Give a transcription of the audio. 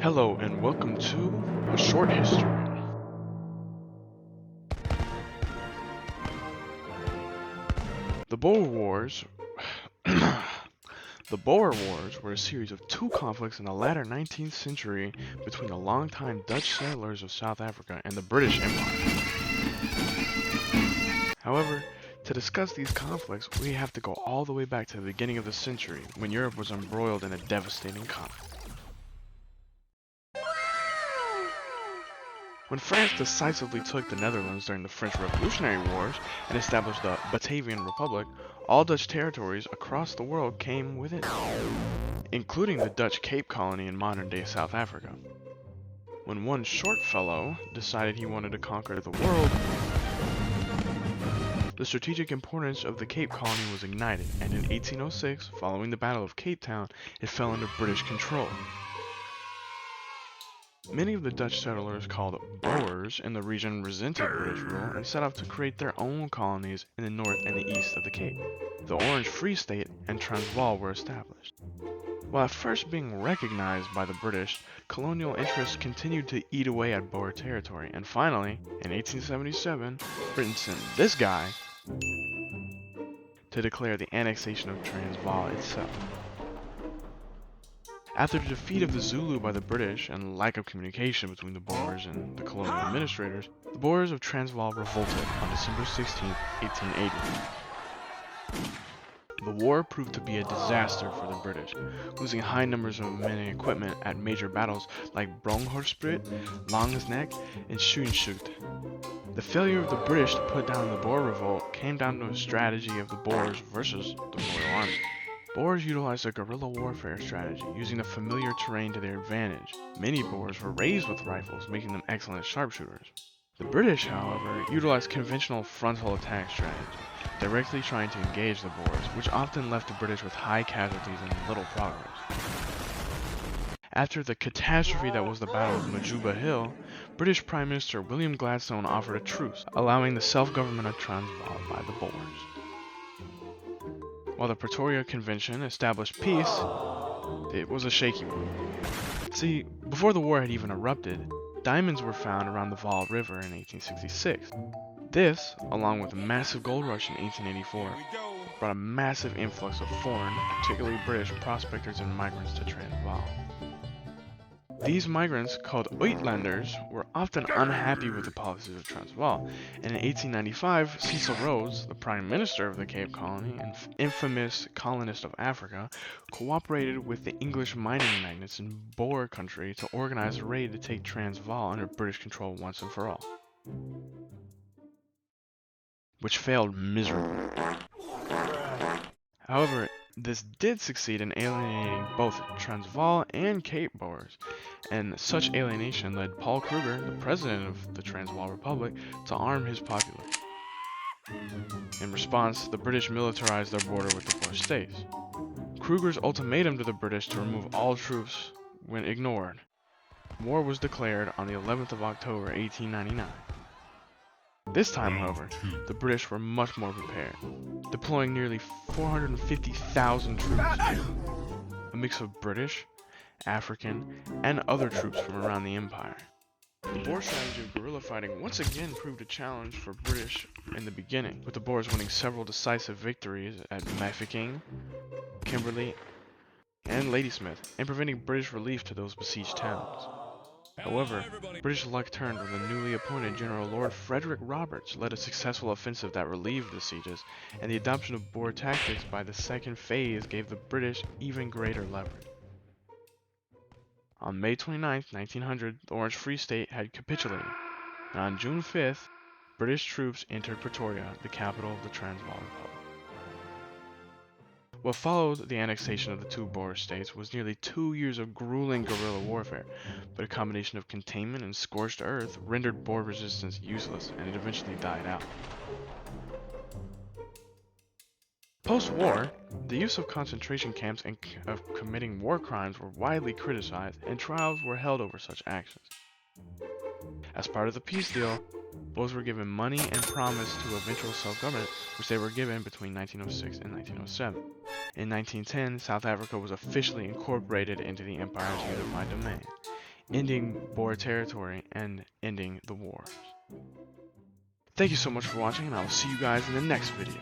Hello and welcome to A Short History. The Boer Wars The Boer Wars were a series of two conflicts in the latter 19th century between the longtime Dutch settlers of South Africa and the British Empire. However, to discuss these conflicts, we have to go all the way back to the beginning of the century, when Europe was embroiled in a devastating conflict. When France decisively took the Netherlands during the French Revolutionary Wars and established the Batavian Republic, all Dutch territories across the world came with it, including the Dutch Cape Colony in modern-day South Africa. When one short fellow decided he wanted to conquer the world, the strategic importance of the Cape Colony was ignited, and in 1806, following the Battle of Cape Town, it fell under British control. Many of the Dutch settlers called Boers in the region resented British rule and set out to create their own colonies in the north and the east of the Cape. The Orange Free State and Transvaal were established. While at first being recognized by the British, colonial interests continued to eat away at Boer territory, and finally, in 1877, Britain sent this guy to declare the annexation of Transvaal itself. After the defeat of the Zulu by the British and lack of communication between the Boers and the colonial administrators, the Boers of Transvaal revolted on December 16, 1880. The war proved to be a disaster for the British, losing high numbers of men and equipment at major battles like Bronkhorstspruit, Langsneck, and Schoenschut. The failure of the British to put down the Boer revolt came down to a strategy of the Boers versus the Royal Army. Boers utilized a guerrilla warfare strategy, using the familiar terrain to their advantage. Many Boers were raised with rifles, making them excellent sharpshooters. The British, however, utilized conventional frontal attack strategy, directly trying to engage the Boers, which often left the British with high casualties and little progress. After the catastrophe that was the Battle of Majuba Hill, British Prime Minister William Gladstone offered a truce, allowing the self-government of Transvaal by the Boers. While the Pretoria Convention established peace, it was a shaky one. See, before the war had even erupted, diamonds were found around the Vaal River in 1866. This, along with a massive gold rush in 1884, brought a massive influx of foreign, particularly British, prospectors and migrants to Transvaal. These migrants, called Uitlanders, were often unhappy with the policies of Transvaal, and in 1895, Cecil Rhodes, the Prime Minister of the Cape Colony and infamous colonist of Africa, cooperated with the English mining magnates in Boer country to organize a raid to take Transvaal under British control once and for all, which failed miserably. However, this did succeed in alienating both Transvaal and Cape Boers, and such alienation led Paul Kruger, the president of the Transvaal Republic, to arm his populace. In response, the British militarized their border with the Boer states. Kruger's ultimatum to the British to remove all troops went ignored. War was declared on the 11th of October 1899. This time, however, the British were much more prepared, deploying nearly 450,000 troops, a mix of British, African, and other troops from around the empire. The Boer strategy of guerrilla fighting once again proved a challenge for British in the beginning, with the Boers winning several decisive victories at Mafeking, Kimberley, and Ladysmith, and preventing British relief to those besieged towns. However, British luck turned when the newly appointed General Lord Frederick Roberts led a successful offensive that relieved the sieges, and the adoption of Boer tactics by the second phase gave the British even greater leverage. On May 29, 1900, the Orange Free State had capitulated, and on June 5th, British troops entered Pretoria, the capital of the Transvaal Republic. What followed the annexation of the two Boer states was nearly 2 years of grueling guerrilla warfare, but a combination of containment and scorched earth rendered Boer resistance useless, and it eventually died out. Post-war, the use of concentration camps and of committing war crimes were widely criticized, and trials were held over such actions. As part of the peace deal, Boers were given money and promised to eventual self-government, which they were given between 1906 and 1907. In 1910, South Africa was officially incorporated into the Empire's unified domain. ending Boer territory and ending the wars. Thank you so much for watching, and I will see you guys in the next video.